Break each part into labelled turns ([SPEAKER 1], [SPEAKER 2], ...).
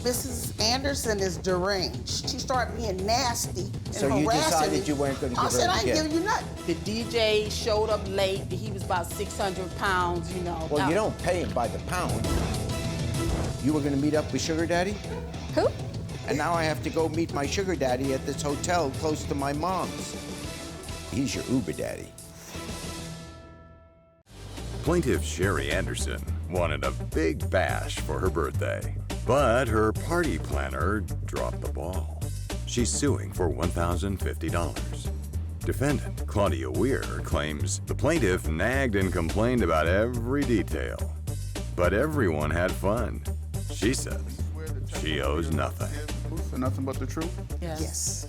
[SPEAKER 1] Mrs. Anderson is deranged. She started being nasty and
[SPEAKER 2] so
[SPEAKER 1] harassing
[SPEAKER 2] you decided
[SPEAKER 1] me.
[SPEAKER 2] you weren't going to give
[SPEAKER 1] I
[SPEAKER 2] her
[SPEAKER 1] said,
[SPEAKER 2] a
[SPEAKER 1] I ain't
[SPEAKER 2] gift.
[SPEAKER 1] giving you nothing.
[SPEAKER 3] The DJ showed up late. He was about 600 pounds, you know.
[SPEAKER 2] Well, you don't pay him by the pound. You were going to meet up with Sugar Daddy?
[SPEAKER 3] Who?
[SPEAKER 2] And now I have to go meet my Sugar Daddy at this hotel close to my mom's. He's your Uber Daddy.
[SPEAKER 4] Plaintiff Sherry Anderson wanted a big bash for her birthday, but her party planner dropped the ball. She's suing for $1,050. Defendant Claudia Weir claims the plaintiff nagged and complained about every detail, but everyone had fun. She says she owes nothing.
[SPEAKER 5] For nothing but the truth?
[SPEAKER 1] Yes.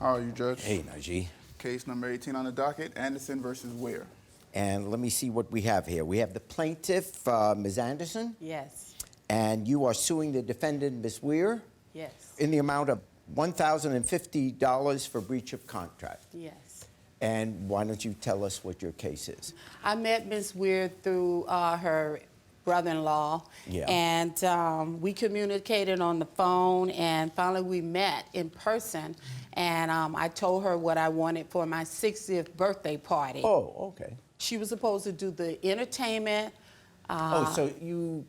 [SPEAKER 5] How are you, Judge?
[SPEAKER 2] Hey, Najee.
[SPEAKER 5] Case number 18 on the docket, Anderson versus Weir.
[SPEAKER 2] And let me see what we have here. We have the plaintiff, Ms. Anderson,
[SPEAKER 3] Yes.
[SPEAKER 2] and you are suing the defendant, Ms. Weir,
[SPEAKER 3] Yes.
[SPEAKER 2] in the amount of $1,050 for breach of contract.
[SPEAKER 3] Yes.
[SPEAKER 2] And why don't you tell us what your case is?
[SPEAKER 3] I met Miss Weir through her brother-in-law,
[SPEAKER 2] Yeah.
[SPEAKER 3] and we communicated on the phone, and finally we met in person, and I told her what I wanted for my 60th birthday party.
[SPEAKER 2] Oh, okay.
[SPEAKER 3] She was supposed to do the entertainment.
[SPEAKER 2] So you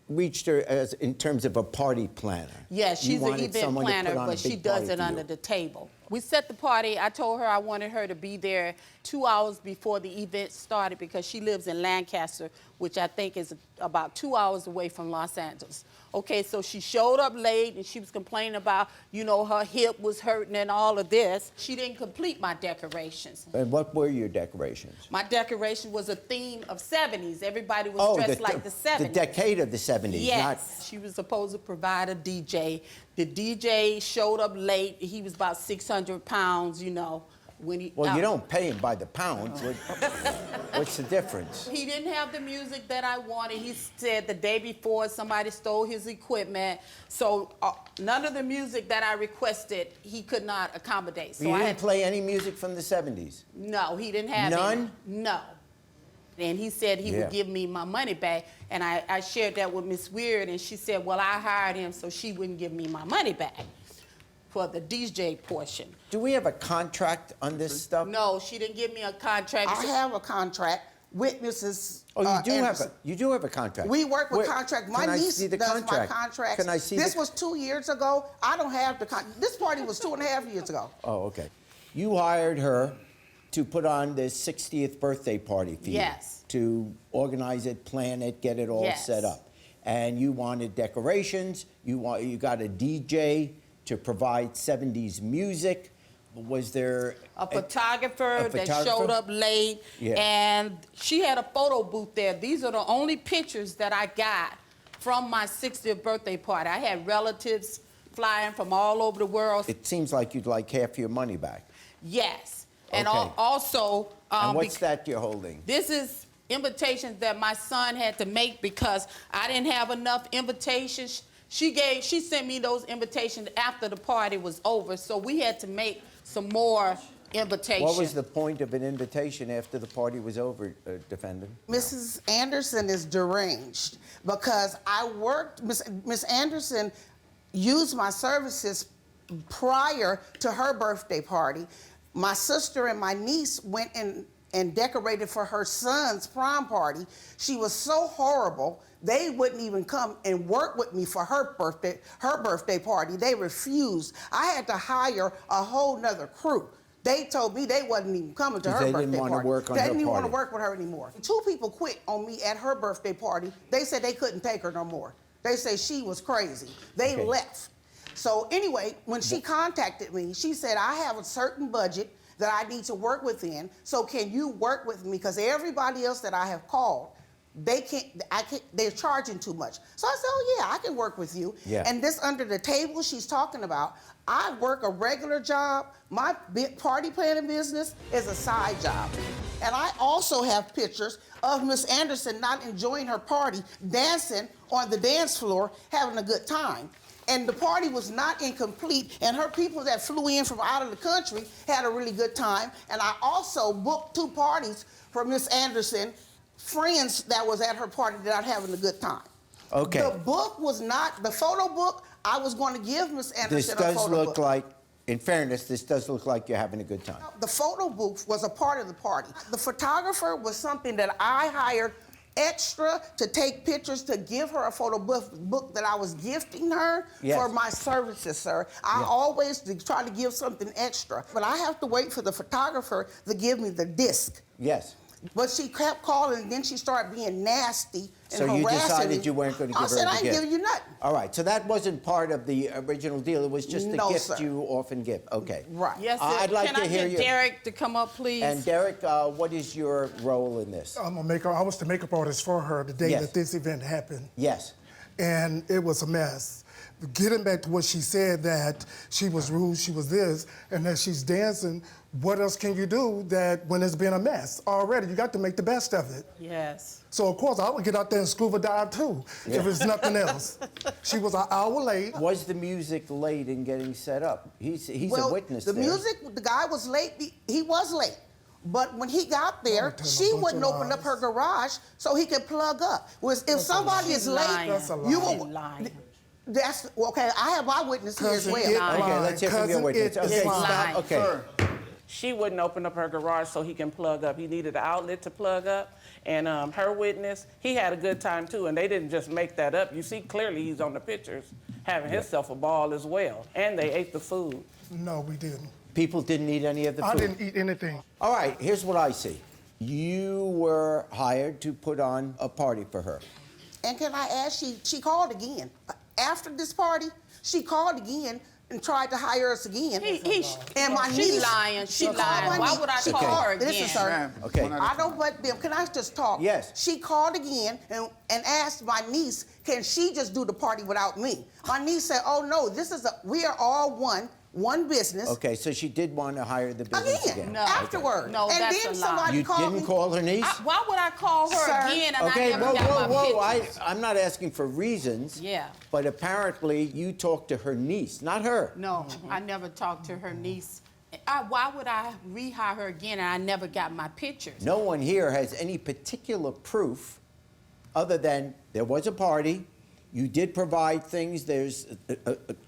[SPEAKER 2] reached her as in terms of a party planner.
[SPEAKER 3] Yes,
[SPEAKER 2] You
[SPEAKER 3] she's an
[SPEAKER 2] wanted
[SPEAKER 3] event
[SPEAKER 2] someone to
[SPEAKER 3] planner,
[SPEAKER 2] put on a
[SPEAKER 3] but she
[SPEAKER 2] big
[SPEAKER 3] does
[SPEAKER 2] party
[SPEAKER 3] it
[SPEAKER 2] for
[SPEAKER 3] under
[SPEAKER 2] you.
[SPEAKER 3] the table. We set the party. I told her I wanted her to be there 2 hours before the event started because she lives in Lancaster, which I think is about 2 hours away from Los Angeles. Okay, so she showed up late and she was complaining about, you know, her hip was hurting and all of this. She didn't complete my decorations.
[SPEAKER 2] And what were your decorations?
[SPEAKER 3] My decoration was a theme of 70s. Everybody was dressed like the 70s.
[SPEAKER 2] The decade of the 70s,
[SPEAKER 3] Yes, she was supposed to provide a DJ. The DJ showed up late. He was about 600 pounds, you know. When he,
[SPEAKER 2] Well, you don't pay him by the pound. What's the difference?
[SPEAKER 3] He didn't have the music that I wanted. He said the day before somebody stole his equipment. So none of the music that I requested, he could not accommodate. So
[SPEAKER 2] You
[SPEAKER 3] I
[SPEAKER 2] didn't
[SPEAKER 3] had,
[SPEAKER 2] play any music from the 70s?
[SPEAKER 3] no, he didn't have
[SPEAKER 2] None?
[SPEAKER 3] any. No. And he said he would give me my money back. And I shared that with Miss Weird, and she said, well, I hired him so she wouldn't give me my money back for the DJ portion.
[SPEAKER 2] Do we have a contract on this stuff?
[SPEAKER 3] No, she didn't give me a contract.
[SPEAKER 1] I have a contract with Mrs.
[SPEAKER 2] Oh, you do
[SPEAKER 1] Anderson.
[SPEAKER 2] you do have a contract.
[SPEAKER 1] We work with
[SPEAKER 2] Where-
[SPEAKER 1] contract. My
[SPEAKER 2] can I
[SPEAKER 1] niece
[SPEAKER 2] see the
[SPEAKER 1] does
[SPEAKER 2] contract?
[SPEAKER 1] my contracts.
[SPEAKER 2] Can I see
[SPEAKER 1] This
[SPEAKER 2] the...
[SPEAKER 1] was 2 years ago. I don't have the This party was 2.5 years ago.
[SPEAKER 2] Oh, okay. You hired her to put on this 60th birthday party for you.
[SPEAKER 3] Yes.
[SPEAKER 2] To organize it, plan it, get it all
[SPEAKER 3] Yes.
[SPEAKER 2] set up. And you wanted decorations. You got a DJ to provide 70s music. Was there
[SPEAKER 3] A photographer that
[SPEAKER 2] photographer?
[SPEAKER 3] showed up late,
[SPEAKER 2] Yeah.
[SPEAKER 3] and she had a photo booth there. These are the only pictures that I got from my 60th birthday party. I had relatives flying from all over the world.
[SPEAKER 2] It seems like you'd like half your money back.
[SPEAKER 3] Yes, and
[SPEAKER 2] Okay.
[SPEAKER 3] also
[SPEAKER 2] And what's that you're holding?
[SPEAKER 3] this is invitations that my son had to make because I didn't have enough invitations. She sent me those invitations after the party was over, so we had to make some more invitations.
[SPEAKER 2] What was the point of an invitation after the party was over, defendant?
[SPEAKER 1] Mrs. Anderson is deranged because I worked, Miss Anderson used my services prior to her birthday party. My sister and my niece went and decorated for her son's prom party. She was so horrible, they wouldn't even come and work with me for her birthday party. They refused. I had to hire a whole nother crew. They told me they wasn't even coming to her birthday party.
[SPEAKER 2] They didn't want to work on her
[SPEAKER 1] They didn't even want
[SPEAKER 2] party.
[SPEAKER 1] to work with her anymore. 2 people quit on me at her birthday party. They said they couldn't take her no more. They said she was crazy. They left. So anyway, when she contacted me, she said, I have a certain budget that I need to work within, so can you work with me? Because everybody else that I have called, they're charging too much. So I said, oh yeah, I can work with you.
[SPEAKER 2] Yeah.
[SPEAKER 1] And this under the table she's talking about, I work a regular job. My party planning business is a side job. And I also have pictures of Miss Anderson not enjoying her party, dancing on the dance floor, having a good time. And the party was not incomplete, and her people that flew in from out of the country had a really good time. And I also booked 2 parties for Miss Anderson, friends that was at her party that are having a good time.
[SPEAKER 2] Okay.
[SPEAKER 1] The book was not, the photo book, I was going to give Miss
[SPEAKER 2] This
[SPEAKER 1] Anderson a
[SPEAKER 2] does
[SPEAKER 1] photo
[SPEAKER 2] look
[SPEAKER 1] book.
[SPEAKER 2] like, in fairness, this does look like you're having a good time.
[SPEAKER 1] The photo booth was a part of the party. The photographer was something that I hired extra to take pictures to give her a photo book that I was gifting her
[SPEAKER 2] Yes.
[SPEAKER 1] for my services, sir. I always try to give something extra, but I have to wait for the photographer to give me the disc.
[SPEAKER 2] Yes.
[SPEAKER 1] But she kept calling, and then she started being nasty and
[SPEAKER 2] So you
[SPEAKER 1] harassing
[SPEAKER 2] decided
[SPEAKER 1] me.
[SPEAKER 2] you weren't going to
[SPEAKER 1] I
[SPEAKER 2] give her
[SPEAKER 1] said,
[SPEAKER 2] the
[SPEAKER 1] I ain't
[SPEAKER 2] gift.
[SPEAKER 1] giving you nothing.
[SPEAKER 2] All right, so that wasn't part of the original deal. It was just the
[SPEAKER 1] No,
[SPEAKER 2] gift
[SPEAKER 1] sir.
[SPEAKER 2] you often give. Okay.
[SPEAKER 1] Right.
[SPEAKER 3] Yes, sir.
[SPEAKER 2] I'd like
[SPEAKER 3] Can
[SPEAKER 2] to
[SPEAKER 3] I
[SPEAKER 2] hear
[SPEAKER 3] get
[SPEAKER 2] you.
[SPEAKER 3] Derek to come up, please?
[SPEAKER 2] And Derek, what is your role in this?
[SPEAKER 6] I'm a makeup. I was the makeup artist for her the day
[SPEAKER 2] Yes.
[SPEAKER 6] that this event happened,
[SPEAKER 2] Yes.
[SPEAKER 6] and it was a mess. Getting back to what she said, that she was rude, she was this, and that she's dancing. What else can you do that when it's been a mess already? You got to make the best of it.
[SPEAKER 3] Yes.
[SPEAKER 6] So of course I would get out there and scuba dive too, if it's nothing else. She was an hour late.
[SPEAKER 2] Was the music late in getting set up? He's
[SPEAKER 1] Well,
[SPEAKER 2] a witness
[SPEAKER 1] the
[SPEAKER 2] there.
[SPEAKER 1] music, the guy was late. He was late. But when he got there,
[SPEAKER 6] tell
[SPEAKER 1] she
[SPEAKER 6] a bunch
[SPEAKER 1] wouldn't
[SPEAKER 6] of
[SPEAKER 1] open up
[SPEAKER 6] lies.
[SPEAKER 1] her garage so he could plug up. If somebody is late,
[SPEAKER 3] lying.
[SPEAKER 6] That's a lie.
[SPEAKER 1] you
[SPEAKER 3] She's
[SPEAKER 1] will.
[SPEAKER 3] lying.
[SPEAKER 1] That's okay. I have my witness here as
[SPEAKER 6] Cousin,
[SPEAKER 1] well.
[SPEAKER 6] it
[SPEAKER 3] Lying.
[SPEAKER 2] Okay,
[SPEAKER 6] lied.
[SPEAKER 2] let's hear from your
[SPEAKER 6] Cousin,
[SPEAKER 2] witness.
[SPEAKER 6] it is
[SPEAKER 2] Okay,
[SPEAKER 6] lying.
[SPEAKER 3] lying.
[SPEAKER 2] stop. Okay.
[SPEAKER 5] Sir,
[SPEAKER 7] She wouldn't open up her garage so he can plug up. He needed an outlet to plug up. And her witness, he had a good time too. And they didn't just make that up. You see clearly he's on the pictures having himself a ball as well. And they ate the food.
[SPEAKER 6] No, we didn't.
[SPEAKER 2] People didn't eat any of the food.
[SPEAKER 6] I didn't eat anything.
[SPEAKER 2] All right, here's what I see. You were hired to put on a party for her.
[SPEAKER 1] And can I ask, she called again. After this party, she called again and tried to hire us again. And my
[SPEAKER 3] She
[SPEAKER 1] niece,
[SPEAKER 3] lying. She
[SPEAKER 1] called
[SPEAKER 3] lying.
[SPEAKER 1] my
[SPEAKER 3] Why
[SPEAKER 1] niece-
[SPEAKER 3] would I
[SPEAKER 1] she
[SPEAKER 3] call
[SPEAKER 1] called-
[SPEAKER 3] her again?
[SPEAKER 1] Listen, sir.
[SPEAKER 5] ma'am,
[SPEAKER 2] Okay.
[SPEAKER 5] one at a
[SPEAKER 1] I
[SPEAKER 5] time.
[SPEAKER 1] don't let them. Can I just talk?
[SPEAKER 2] Yes.
[SPEAKER 1] She called again and asked my niece, can she just do the party without me? My niece said, oh no, we are all one business.
[SPEAKER 2] Okay, so she did want to hire the business again.
[SPEAKER 1] Again,
[SPEAKER 3] No.
[SPEAKER 1] afterward.
[SPEAKER 3] No,
[SPEAKER 1] and
[SPEAKER 3] that's
[SPEAKER 1] then
[SPEAKER 3] a lie.
[SPEAKER 1] somebody
[SPEAKER 2] You
[SPEAKER 1] called
[SPEAKER 2] didn't
[SPEAKER 1] me.
[SPEAKER 2] call her niece?
[SPEAKER 3] Why would I call her
[SPEAKER 1] Sir.
[SPEAKER 3] again and
[SPEAKER 2] Okay,
[SPEAKER 3] I never got my pictures?
[SPEAKER 2] I'm not asking for reasons.
[SPEAKER 3] Yeah.
[SPEAKER 2] But apparently you talked to her niece, not her.
[SPEAKER 3] No, I never talked to her niece. Why would I rehire her again and I never got my pictures?
[SPEAKER 2] No one here has any particular proof other than there was a party, you did provide things, there's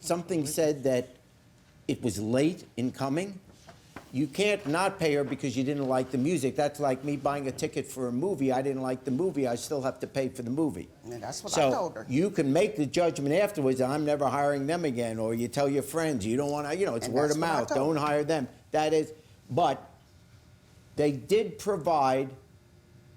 [SPEAKER 2] something said that it was late in coming. You can't not pay her because you didn't like the music. That's like me buying a ticket for a movie. I didn't like the movie. I still have to pay for the movie.
[SPEAKER 1] And that's what
[SPEAKER 2] so
[SPEAKER 1] I told her.
[SPEAKER 2] You can make the judgment afterwards, I'm never hiring them again, or you tell your friends, you don't want to, it's
[SPEAKER 1] And
[SPEAKER 2] word
[SPEAKER 1] that's
[SPEAKER 2] of
[SPEAKER 1] what I
[SPEAKER 2] mouth.
[SPEAKER 1] told
[SPEAKER 2] Don't
[SPEAKER 1] her.
[SPEAKER 2] hire them. That is, but they did provide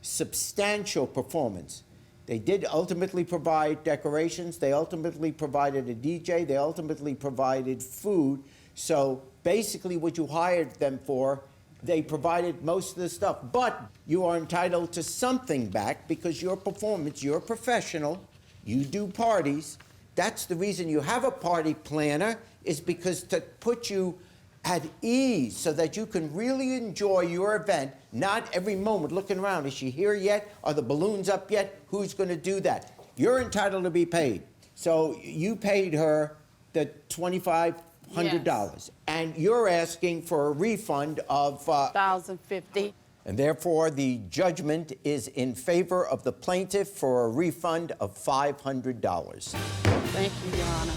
[SPEAKER 2] substantial performance. They did ultimately provide decorations. They ultimately provided a DJ. They ultimately provided food. So basically what you hired them for, they provided most of the stuff. But you are entitled to something back because your performance, you're a professional, you do parties. That's the reason you have a party planner, is because to put you at ease so that you can really enjoy your event, not every moment looking around. Is she here yet? Are the balloons up yet? Who's going to do that? You're entitled to be paid. So you paid her the $2,500, and you're asking for a refund of,
[SPEAKER 3] 1,050.
[SPEAKER 2] and therefore the judgment is in favor of the plaintiff for a refund of $500.
[SPEAKER 3] Thank you, Your Honor.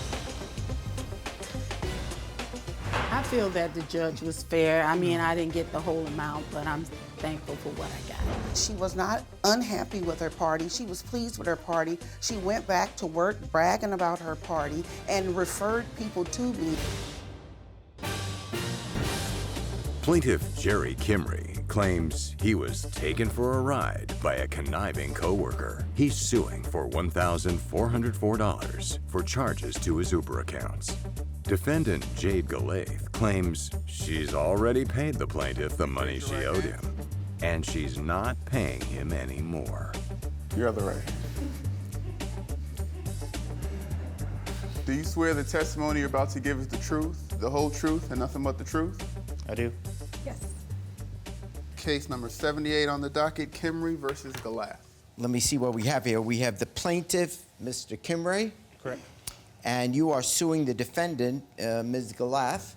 [SPEAKER 3] I feel that the judge was fair. I mean, I didn't get the whole amount, but I'm thankful for what I got.
[SPEAKER 1] She was not unhappy with her party. She was pleased with her party. She went back to work bragging about her party and referred people to me.
[SPEAKER 4] Plaintiff Jerry Kimrey claims he was taken for a ride by a conniving coworker. He's suing for $1,404 for charges to his Uber accounts. Defendant Jade Galathe claims she's already paid the plaintiff the money she owed him, and she's not paying him any more.
[SPEAKER 5] Your other right. Do you swear the testimony you're about to give is the truth, the whole truth, and nothing but the truth?
[SPEAKER 2] I do.
[SPEAKER 3] Yes.
[SPEAKER 5] Case number 78 on the docket, Kimrey versus Galathe.
[SPEAKER 2] Let me see what we have here. We have the plaintiff, Mr. Kimrey.
[SPEAKER 5] Correct.
[SPEAKER 2] And you are suing the defendant, Ms. Galathe,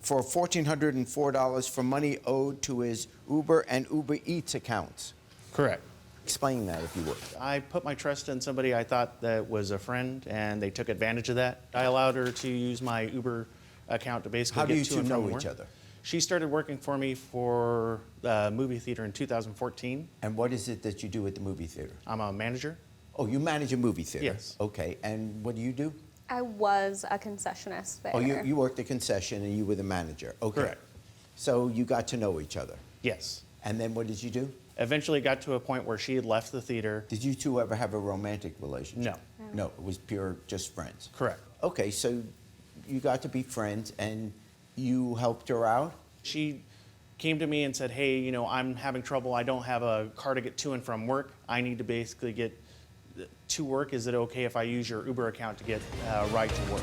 [SPEAKER 2] for $1,404 for money owed to his Uber and Uber Eats accounts.
[SPEAKER 8] Correct.
[SPEAKER 2] Explain that if you would.
[SPEAKER 8] I put my trust in somebody I thought that was a friend, and they took advantage of that. I allowed her to use my Uber account to basically
[SPEAKER 2] How do you
[SPEAKER 8] get to
[SPEAKER 2] two
[SPEAKER 8] and from
[SPEAKER 2] know
[SPEAKER 8] work.
[SPEAKER 2] each other?
[SPEAKER 8] She started working for me for the movie theater in 2014.
[SPEAKER 2] And what is it that you do at the movie theater?
[SPEAKER 8] I'm a manager.
[SPEAKER 2] Oh, you manage a movie theater?
[SPEAKER 8] Yes.
[SPEAKER 2] Okay, and what do you do?
[SPEAKER 9] I was a concessionist there.
[SPEAKER 2] Oh, you worked the concession and you were the manager? Okay.
[SPEAKER 8] Correct.
[SPEAKER 2] So you got to know each other?
[SPEAKER 8] Yes.
[SPEAKER 2] And then what did you do?
[SPEAKER 8] Eventually got to a point where she had left the theater.
[SPEAKER 2] Did you two ever have a romantic relationship?
[SPEAKER 8] No.
[SPEAKER 2] No, it was pure just friends?
[SPEAKER 8] Correct.
[SPEAKER 2] Okay, so you got to be friends and you helped her out?
[SPEAKER 8] She came to me and said, hey, you know, I'm having trouble. I don't have a car to get to and from work. I need to basically get to work. Is it okay if I use your Uber account to get a ride to work?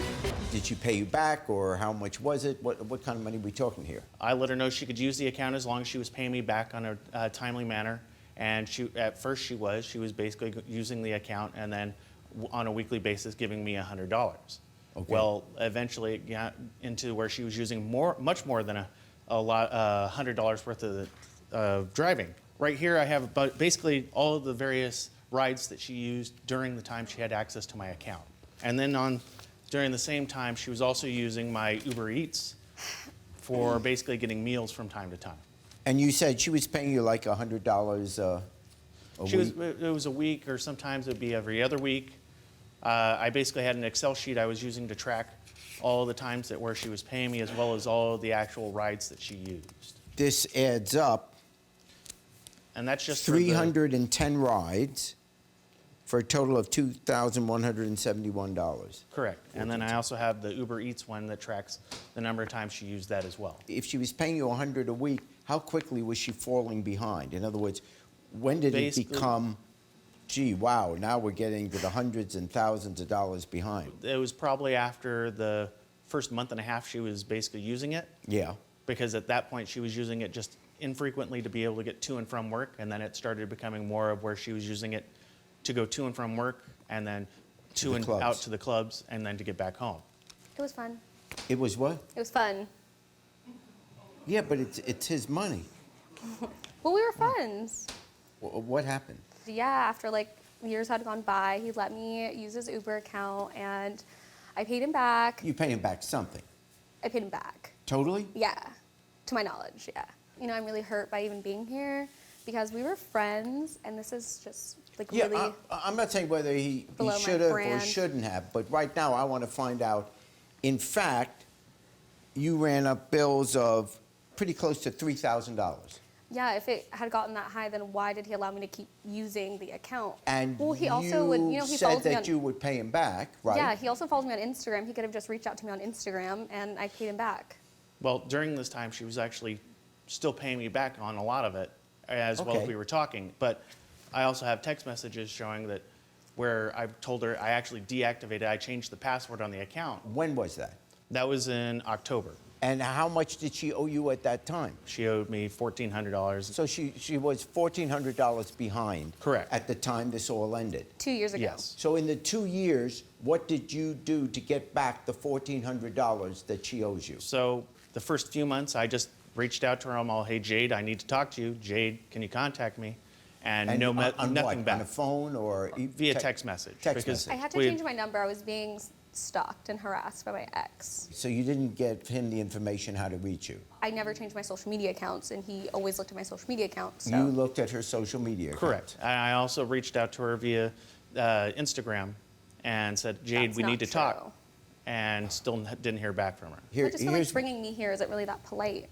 [SPEAKER 2] Did she pay you back, or how much was it? What kind of money are we talking here?
[SPEAKER 8] I let her know she could use the account as long as she was paying me back on a timely manner. And at first she was basically using the account and then on a weekly basis giving me $100.
[SPEAKER 2] Okay.
[SPEAKER 8] Well, eventually it got into where she was using much more than $100 worth of driving. Right here I have basically all of the various rides that she used during the time she had access to my account. And then during the same time, she was also using my Uber Eats for basically getting meals from time to time.
[SPEAKER 2] And you said she was paying you like $100 a week?
[SPEAKER 8] It was a week, or sometimes it would be every other week. I basically had an Excel sheet I was using to track all the times where she was paying me, as well as all of the actual rides that she used.
[SPEAKER 2] This adds up
[SPEAKER 8] And that's just for the-
[SPEAKER 2] 310 rides for a total of $2,171.
[SPEAKER 8] Correct. And then I also have the Uber Eats one that tracks the number of times she used that as well.
[SPEAKER 2] If she was paying you $100 a week, how quickly was she falling behind? In other words, when did it
[SPEAKER 8] Basically-
[SPEAKER 2] become, gee, wow, now we're getting to the hundreds and thousands of dollars behind?
[SPEAKER 8] It was probably after the first month and a half she was basically using it,
[SPEAKER 2] Yeah.
[SPEAKER 8] because at that point she was using it just infrequently to be able to get to and from work, and then it started becoming more of where she was using it to go to and from work, and then
[SPEAKER 2] To
[SPEAKER 8] to
[SPEAKER 2] the
[SPEAKER 8] and
[SPEAKER 2] clubs.
[SPEAKER 8] out to the clubs, and then to get back home.
[SPEAKER 9] It was fun.
[SPEAKER 2] It was what?
[SPEAKER 9] It was fun.
[SPEAKER 2] Yeah, but it's his money.
[SPEAKER 9] Well, we were friends.
[SPEAKER 2] What happened?
[SPEAKER 9] Yeah, after like years had gone by, he let me use his Uber account and I paid him back.
[SPEAKER 2] You pay him back something.
[SPEAKER 9] I paid him back.
[SPEAKER 2] Totally?
[SPEAKER 9] Yeah, to my knowledge, yeah. You know, I'm really hurt by even being here because we were friends and this is just like
[SPEAKER 2] Yeah,
[SPEAKER 9] really.
[SPEAKER 2] I'm not saying whether he
[SPEAKER 9] below my
[SPEAKER 2] should have or
[SPEAKER 9] brand.
[SPEAKER 2] shouldn't have, but right now I want to find out, in fact, you ran up bills of pretty close to $3,000.
[SPEAKER 9] Yeah, if it had gotten that high, then why did he allow me to keep using the account?
[SPEAKER 2] And
[SPEAKER 9] well, he also would, you know, he
[SPEAKER 2] said
[SPEAKER 9] follows me
[SPEAKER 2] that
[SPEAKER 9] on.
[SPEAKER 2] you would pay him back, right?
[SPEAKER 9] Yeah, he also follows me on Instagram. He could have just reached out to me on Instagram, and I paid him back.
[SPEAKER 8] Well, during this time, she was actually still paying me back on a lot of it, as well
[SPEAKER 2] Okay.
[SPEAKER 8] as we were talking. But I also have text messages showing that where I told her I actually deactivated, I changed the password on the account.
[SPEAKER 2] When was that?
[SPEAKER 8] That was in October.
[SPEAKER 2] And how much did she owe you at that time?
[SPEAKER 8] She owed me $1,400.
[SPEAKER 2] So she was $1,400 behind.
[SPEAKER 8] Correct.
[SPEAKER 2] At the time this all ended.
[SPEAKER 9] 2 years ago.
[SPEAKER 8] Yes.
[SPEAKER 2] So in the 2 years, what did you do to get back the $1,400 that she owes you?
[SPEAKER 8] So the first few months, I just reached out to her. I'm all, hey, Jade, I need to talk to you. Jade, can you contact me? And,
[SPEAKER 2] And
[SPEAKER 8] no,
[SPEAKER 2] on
[SPEAKER 8] nothing
[SPEAKER 2] what?
[SPEAKER 8] back.
[SPEAKER 2] On a phone or
[SPEAKER 8] Via text message.
[SPEAKER 2] Text
[SPEAKER 8] because
[SPEAKER 2] message.
[SPEAKER 9] I had to
[SPEAKER 8] we-
[SPEAKER 9] change my number. I was being stalked and harassed by my ex.
[SPEAKER 2] So you didn't give him the information how to reach you.
[SPEAKER 9] I never changed my social media accounts, and he always looked at my social media accounts. So.
[SPEAKER 2] You looked at her social media account.
[SPEAKER 8] Correct. And I also reached out to her via Instagram and said, Jade,
[SPEAKER 9] That's
[SPEAKER 8] we
[SPEAKER 9] not
[SPEAKER 8] need to
[SPEAKER 9] true.
[SPEAKER 8] talk. And still didn't hear back from her.
[SPEAKER 2] Here-
[SPEAKER 9] I just feel
[SPEAKER 2] here's-
[SPEAKER 9] like bringing me here isn't really that polite.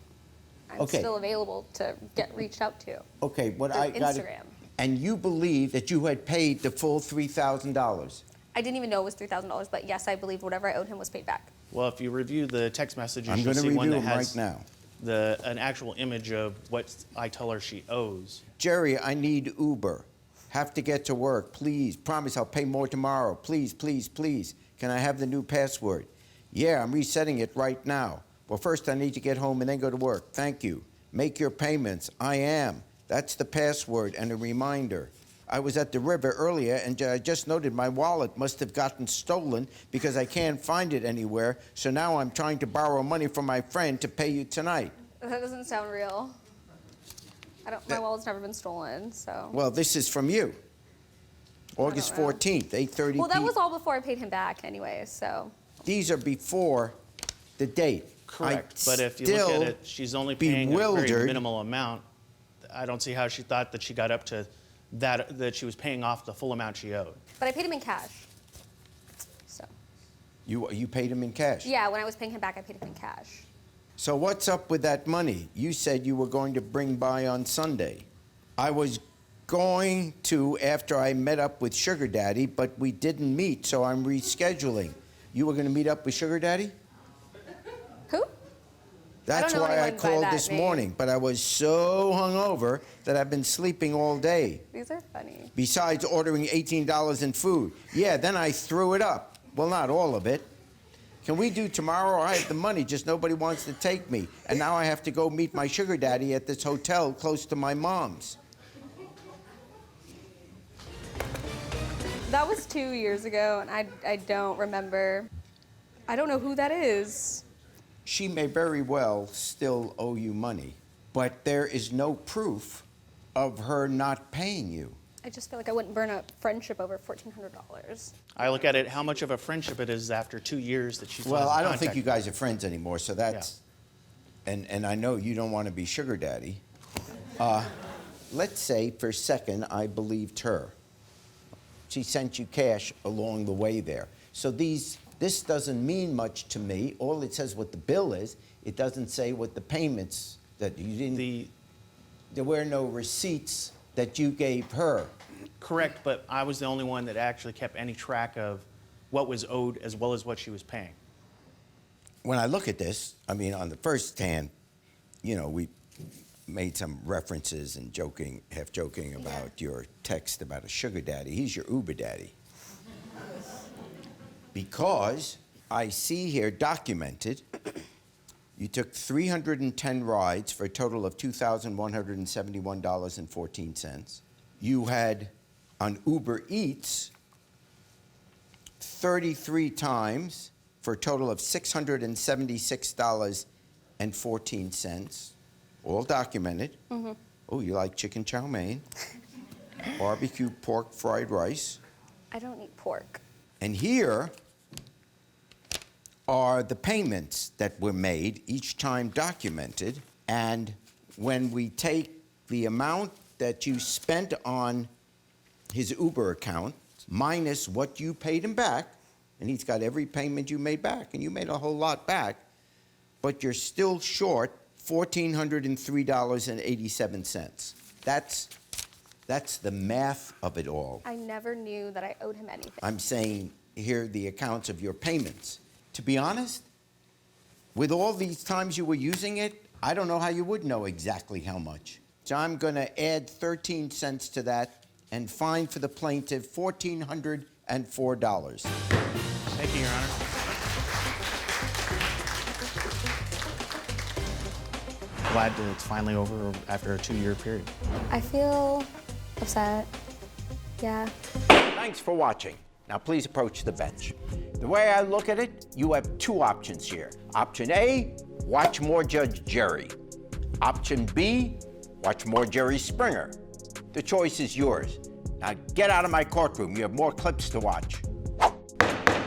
[SPEAKER 9] I'm
[SPEAKER 2] Okay.
[SPEAKER 9] still available to get reached out to.
[SPEAKER 2] Okay, what
[SPEAKER 9] Through
[SPEAKER 2] I got.
[SPEAKER 9] Instagram.
[SPEAKER 2] And you believe that you had paid the full $3,000.
[SPEAKER 9] I didn't even know it was $3,000, but yes, I believe whatever I owed him was paid back.
[SPEAKER 8] Well, if you review the text messages,
[SPEAKER 2] I'm
[SPEAKER 8] you'll
[SPEAKER 2] going to
[SPEAKER 8] see one
[SPEAKER 2] review
[SPEAKER 8] that
[SPEAKER 2] them
[SPEAKER 8] has
[SPEAKER 2] right now.
[SPEAKER 8] an actual image of what I tell her she owes.
[SPEAKER 2] Jerry, I need Uber. Have to get to work. Please. Promise I'll pay more tomorrow. Please, please, please. Can I have the new password? Yeah, I'm resetting it right now. Well, first I need to get home and then go to work. Thank you. Make your payments. I am. That's the password and a reminder. I was at the river earlier and I just noted my wallet must have gotten stolen because I can't find it anywhere. So now I'm trying to borrow money from my friend to pay you tonight.
[SPEAKER 9] That doesn't sound real. My wallet's never been stolen, so.
[SPEAKER 2] Well, this is from you. August
[SPEAKER 9] know.
[SPEAKER 2] 14th, 8:30
[SPEAKER 9] Well, that
[SPEAKER 2] p.m.
[SPEAKER 9] was all before I paid him back anyway, so.
[SPEAKER 2] These are before the date.
[SPEAKER 8] Correct.
[SPEAKER 2] I
[SPEAKER 8] But if you look
[SPEAKER 2] still
[SPEAKER 8] at it, she's only paying a very
[SPEAKER 2] bewildered.
[SPEAKER 8] minimal amount. I don't see how she thought that she got up to that she was paying off the full amount she owed.
[SPEAKER 9] But I paid him in cash. So.
[SPEAKER 2] You paid him in cash?
[SPEAKER 9] Yeah, when I was paying him back, I paid him in cash.
[SPEAKER 2] So what's up with that money? You said you were going to bring by on Sunday. I was going to after I met up with Sugar Daddy, but we didn't meet, so I'm rescheduling. You were going to meet up with Sugar Daddy?
[SPEAKER 9] Who?
[SPEAKER 2] That's
[SPEAKER 9] know
[SPEAKER 2] why I
[SPEAKER 9] anyone by
[SPEAKER 2] called
[SPEAKER 9] that
[SPEAKER 2] this
[SPEAKER 9] name.
[SPEAKER 2] morning, but I was so hungover that I've been sleeping all day.
[SPEAKER 9] These are funny.
[SPEAKER 2] Besides ordering $18 in food. Yeah, then I threw it up. Well, not all of it. Can we do tomorrow? I have the money, just nobody wants to take me. And now I have to go meet my sugar daddy at this hotel close to my mom's.
[SPEAKER 9] That was 2 years ago, and I don't remember. I don't know who that is.
[SPEAKER 2] She may very well still owe you money, but there is no proof of her not paying you.
[SPEAKER 9] I just feel like I wouldn't burn a friendship over $1,400.
[SPEAKER 8] I look at it how much of a friendship it is after 2 years that she still
[SPEAKER 2] Well,
[SPEAKER 8] hasn't
[SPEAKER 2] I don't think
[SPEAKER 8] contacted
[SPEAKER 2] you guys are friends anymore, so that's... And I know you don't want to be sugar daddy. Let's say for a second I believed her. She sent you cash along the way there. So this doesn't mean much to me. All it says what the bill is. It doesn't say what the payments that you didn't... There were no receipts that you gave her.
[SPEAKER 8] Correct, but I was the only one that actually kept any track of what was owed as well as what she was paying.
[SPEAKER 2] When I look at this, I mean, on the first hand, you know, we made some references and joking, half joking about your text about a sugar daddy. He's your Uber daddy. Because I see here documented, you took 310 rides for a total of $2,171.14. You had on Uber Eats 33 times for a total of $676.14, all documented. Mm-hmm. Oh, you like chicken chow mein, barbecue pork fried rice.
[SPEAKER 9] I don't eat pork.
[SPEAKER 2] And here are the payments that were made, each time documented. And when we take the amount that you spent on his Uber account minus what you paid him back, and he's got every payment you made back, and you made a whole lot back, but you're still short $1,403.87. That's the math of it all.
[SPEAKER 9] I never knew that I owed him anything.
[SPEAKER 2] I'm saying here are the accounts of your payments. To be honest, with all these times you were using it, I don't know how you would know exactly how much. So I'm going to add 13 cents to that and fine for the plaintiff $1,404.
[SPEAKER 8] Thank you, Your Honor. Glad that it's finally over after a 2-year period.
[SPEAKER 9] I feel upset. Yeah.
[SPEAKER 2] Thanks for watching. Now please approach the bench. The way I look at it, you have two options here. Option A, watch more Judge Jerry. Option B, watch more Jerry Springer. The choice is yours. Now get out of my courtroom. You have more clips to watch.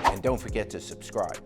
[SPEAKER 2] And don't forget to subscribe.